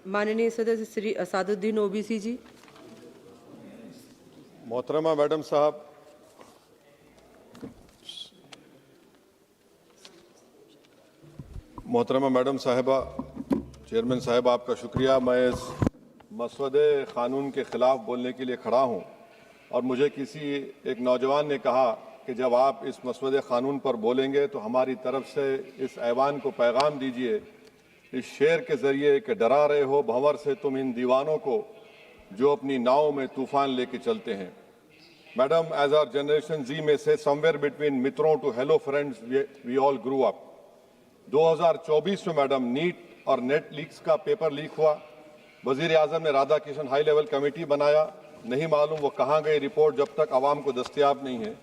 माननीय सदस्य श्री असादुद्दीन ओबीसी जी। मोहतरमा मैडम साहब, मोहतरमा मैडम साहिबा, चेयरमैन साहब आपका शुक्रिया। मैं इस मसवदे क़ानून के ख़िलाफ़ बोलने के लिए खड़ा हूँ और मुझे किसी एक नौजवान ने कहा कि जब आप इस मसवदे क़ानून पर बोलेंगे तो हमारी तरफ से इस ऐवान को पैगाम दीजिए इस शेर के ज़रिए कि डरा रहे हो भंवर से तुम इन दीवानों को जो अपनी नाव में तूफ़ान लेके चलते हैं। Madam, as our generation Z में से समवेयर बिटवीन मित्रों to hello friends we all grew up. 2024 में मैडम नीट और नेट लीक्स का पेपर लीक हुआ। वजीर आजम ने Radha Kishan high level committee बनाया, नहीं मालूम वो कहाँ गई रिपोर्ट जब तक आवाम को दस्तयाब नहीं है।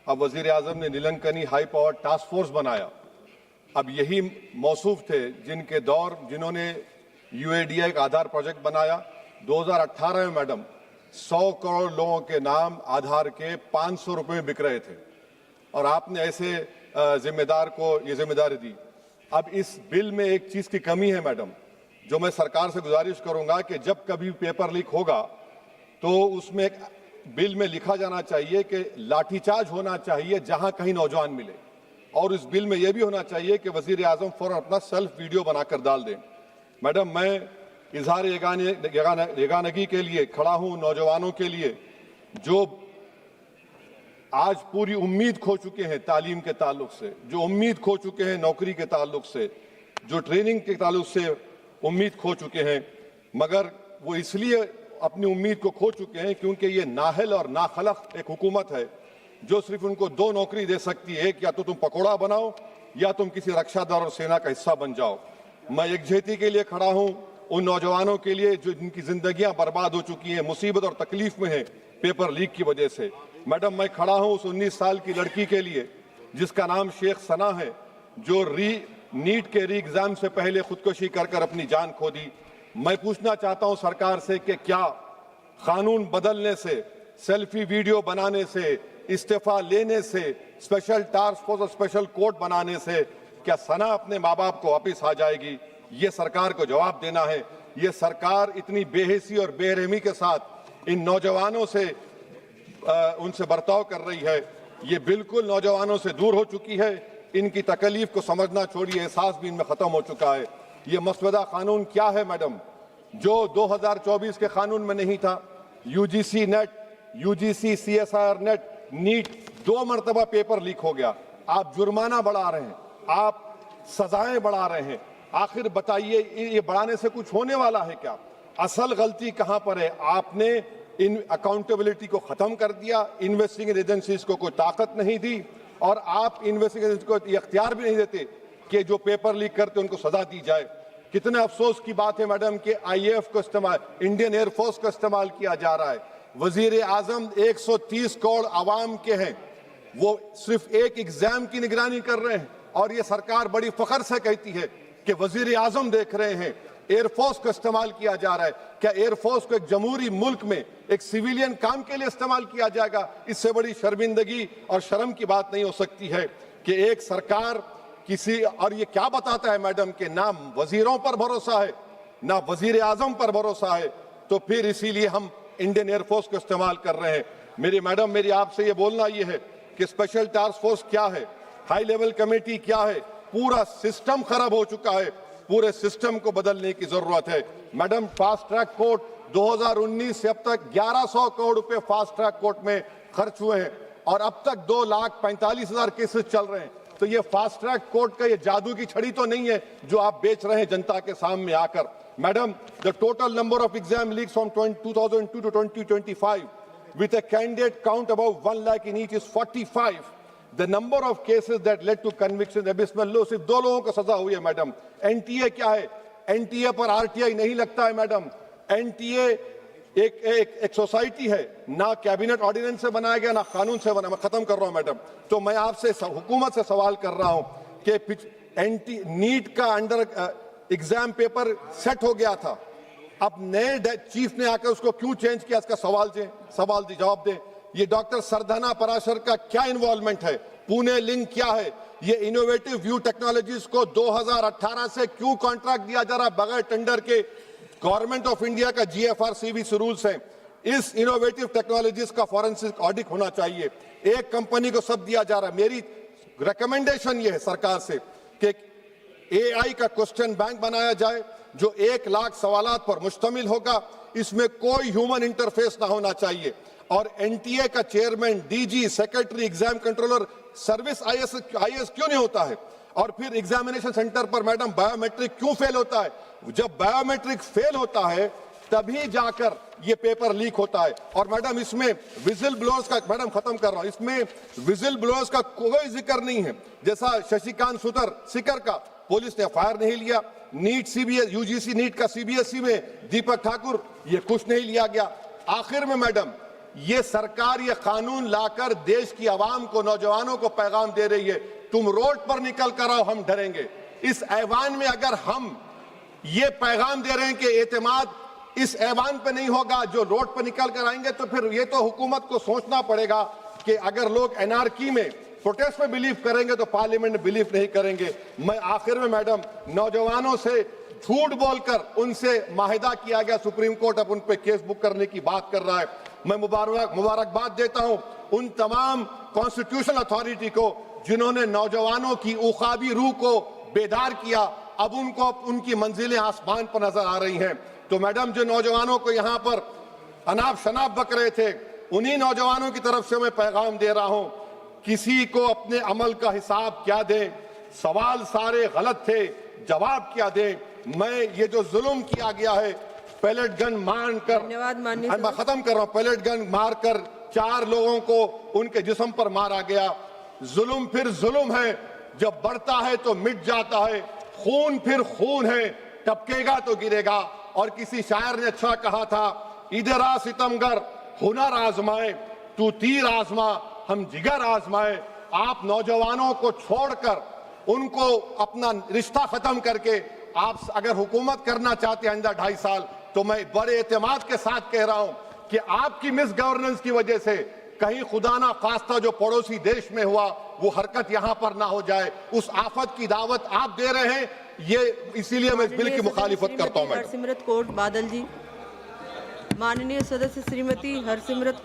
अब वजीर आजम ने नीलंकनी हाई पावर टास्क फोर्स बनाया। अब यही मौसूफ थे जिन्होंने UADI का आधार प्रोजेक्ट बनाया। 2018 में मैडम 100 करोड़ लोगों के नाम आधार के 500 रुपए में बिक रहे थे और आपने ऐसे जिम्मेदार को ये जिम्मेदारी दी। अब इस बिल में एक चीज की कमी है मैडम, जो मैं सरकार से गुजारिश करूंगा कि जब कभी पेपर लीक होगा तो उसमें एक बिल में लिखा जाना चाहिए कि लाठीचार्ज होना चाहिए जहां कहीं नौजवान मिले, और इस बिल में यह भी होना चाहिए कि वजीर आजम फौरन अपना सेल्फ वीडियो बनाकर डाल दें। मैडम, मैं इजहार यगानगी के लिए खड़ा हूं नौजवानों के लिए जो आज पूरी उम्मीद खो चुके हैं तालीम के ताल्लुक से, जो उम्मीद खो चुके हैं नौकरी के ताल्लुक से, जो ट्रेनिंग के ताल्लुक से उम्मीद खो चुके हैं, मगर वो इसलिए अपनी उम्मीद को खो चुके हैं क्योंकि ये नाहल और नाखलक एक हुकूमत है जो सिर्फ उनको 2 नौकरी दे सकती है, एक या तो तुम पकौड़ा बनाओ या तुम किसी रक्षादार और सेना का हिस्सा बन जाओ। मैं यकजहती के लिए खड़ा हूं उन नौजवानों के लिए जो जिनकी जिंदगियां बर्बाद हो चुकी हैं, मुसीबत और तकलीफ में है पेपर लीक की वजह से। मैडम, मैं खड़ा हूं उस 19 साल की लड़की के लिए जिसका नाम शेख सना है, जो नीट के री एग्जाम से पहले खुदकुशी कर अपनी जान खो दी। मैं पूछना चाहता हूं सरकार से कि क्या कानून बदलने से, सेल्फी वीडियो बनाने से, इस्तीफा लेने से, स्पेशल टास्क फोर्स और स्पेशल कोर्ट बनाने से क्या सना अपने माँ बाप को वापिस आ जाएगी? ये सरकार को जवाब देना है। ये सरकार इतनी बेहिसी और बेरहमी के साथ इन नौजवानों से उनसे बर्ताव कर रही है, ये बिल्कुल नौजवानों से दूर हो चुकी है। इनकी तकलीफ को समझना छोड़िए, एहसास भी इनमें खत्म हो चुका है। ये मसवदा कानून क्या है मैडम, जो 2024 के कानून में नहीं था? UGC NET, UGC CSIR NET, NEET 2 मरतबा पेपर लीक हो गया। आप जुर्माना बढ़ा रहे हैं, आप सजाएं बढ़ा रहे हैं। आखिर बताइए, ये बढ़ाने से कुछ होने वाला है क्या? असल गलती कहां पर है? आपने इन अकाउंटेबिलिटी को खत्म कर दिया, इन्वेस्टिगेटिंग एजेंसीज को कोई ताकत नहीं दी और आप इन्वेस्टिगेशन को इख्तियार भी नहीं देते कि जो पेपर लीक करते उनको सजा दी जाए। कितने अफसोस की बात है मैडम कि IAF को इस्तेमाल, इंडियन एयरफोर्स का इस्तेमाल किया जा रहा है। वजीर आजम 130 करोड़ आवाम के हैं, वो सिर्फ एक एग्जाम की निगरानी कर रहे हैं और ये सरकार बड़ी फख्र से कहती है कि वजीर आजम देख रहे हैं। एयरफोर्स को इस्तेमाल किया जा रहा है। क्या एयरफोर्स को एक जमहूरी मुल्क में एक सिविलियन काम के लिए इस्तेमाल किया जाएगा? इससे बड़ी शर्मिंदगी और शर्म की बात नहीं हो सकती है कि एक सरकार किसी, और ये क्या बताता है मैडम कि ना वजीरों पर भरोसा है ना वजीर आजम पर भरोसा है, तो फिर इसीलिए हम इंडियन एयरफोर्स को इस्तेमाल कर रहे हैं। मेरी मैडम, मेरी आपसे ये बोलना ये है कि स्पेशल टास्क फोर्स क्या है, हाई लेवल कमेटी क्या है? पूरा सिस्टम खराब हो चुका है, पूरे सिस्टम को बदलने की जरूरत है। मैडम, फास्ट ट्रैक कोर्ट 2019 से अब तक 1100 करोड़ रुपए फास्ट ट्रैक कोर्ट में खर्च हुए हैं और अब तक 2,45,000 केसेस चल रहे हैं। तो ये फास्ट ट्रैक कोर्ट का ये जादू की छड़ी तो नहीं है जो आप बेच रहे हैं जनता के सामने आकर। Madam, the total number of exam leaks from 2002 to 2025 with a candidate count above 1 lakh in each is 45. The number of cases that led to conviction abysmal low। सिर्फ 2 लोगों को सजा हुई है मैडम। NTA क्या है? NTA पर RTI नहीं लगता है मैडम। NTA एक सोसाइटी है, ना कैबिनेट ऑर्डिनेंस से बनाया गया ना कानून से बना। मैं खत्म कर रहा हूं मैडम। तो मैं आपसे हुकूमत से सवाल कर रहा हूं कि नीट का अंडर एग्जाम पेपर सेट हो गया था, अब नए चीफ ने आकर उसको क्यों चेंज किया? इसका जवाब दें। ये डॉक्टर सरदाना पराशर का क्या इन्वॉल्वमेंट है? पुणे लिंक क्या है? ये इनोवेटिव व्यू टेक्नोलॉजीज को 2018 से क्यों कॉन्ट्रैक्ट दिया जा रहा बगैर टेंडर के? गवर्नमेंट ऑफ इंडिया का GFR CBC रूल्स हैं, इस इनोवेटिव टेक्नोलॉजीज का फॉरेंसिक ऑडिट होना चाहिए। एक कंपनी को सब दिया जा रहा है। मेरी रिकमेंडेशन ये है सरकार से कि AI का क्वेश्चन बैंक बनाया जाए जो 1 लाख सवालात पर मुश्तमिल होगा, इसमें कोई ह्यूमन इंटरफेस ना होना चाहिए। और NTA का chairman, DG, secretary, exam controller, service IAS क्यों नहीं होता है? और फिर एग्जामिनेशन सेंटर पर मैडम बायोमेट्रिक क्यों फेल होता है? जब बायोमेट्रिक फेल होता है तभी जाकर ये पेपर लीक होता है। और मैडम इसमें विजिल ब्लोअर्स का, मैडम खत्म कर रहा हूं, इसमें विजिल ब्लोअर्स का कोई जिक्र नहीं है। जैसा शशिकांत सिकर का पुलिस ने FIR नहीं लिया, नीट CBS UGC नीट का CBSE में दीपक ठाकुर, ये कुछ नहीं लिया गया। आखिर में मैडम ये सरकार ये कानून लाकर देश की आवाम को, नौजवानों को पैगाम दे रही है, तुम रोड पर निकल कर आओ, हम डरेंगे। इस ऐवान में अगर हम ये पैगाम दे रहे हैं कि एतमाद इस ऐवान पे नहीं होगा, जो रोड पर निकल कर आएंगे, तो फिर ये तो हुकूमत को सोचना पड़ेगा कि अगर लोग एनआरकी में, प्रोटेस्ट में बिलीव करेंगे तो पार्लियामेंट में बिलीव नहीं करेंगे। मैं आखिर में मैडम नौजवानों से झूठ बोलकर उनसे माहिदा किया गया, सुप्रीम कोर्ट अब उन पे केस बुक करने की बात कर रहा है। मैं मुबारकबाद देता हूं उन तमाम कॉन्स्टिट्यूशनल अथॉरिटी को जिन्होंने नौजवानों की उखाबी रूह को बेदार किया। अब उनको उनकी मंजिलें आसमान पर नजर आ रही हैं। तो मैडम जो नौजवानों को यहाँ पर अनाप शनाप बक रहे थे, उन्हीं नौजवानों की तरफ से मैं पैगाम दे रहा हूं, किसी को अपने अमल का हिसाब क्या दें, सवाल सारे गलत थे, जवाब क्या दें। मैं ये जो जुल्म किया गया है, पैलेट गन मारकर, मैं खत्म कर रहा हूं, पैलेट गन मारकर 4 लोगों को उनके जिस्म पर मारा गया। जुल्म फिर जुल्म है, जब बढ़ता है तो मिट जाता है। खून फिर खून है, टपकेगा तो गिरेगा। और किसी शायर ने अच्छा कहा था, इधर आ सितमगर हुनर आजमाए, तू तीर आजमा हम जिगर आजमाए। आप नौजवानों को छोड़कर उनको अपना रिश्ता खत्म करके आप अगर हुकूमत करना चाहते हैं आइंदा 2.5 साल, तो मैं बड़े एतमाद के साथ कह रहा हूं कि आपकी मिस गवर्नेंस की वजह से कहीं खुदा ना खास्ता जो पड़ोसी देश में हुआ वो हरकत यहां पर ना हो जाए। उस आफत की दावत आप दे रहे हैं, ये इसीलिए मैं इस बिल की मुखालिफत करता हूं। हरसिमरत कौर बादल जी, माननीय सदस्य श्रीमती हरसिमरत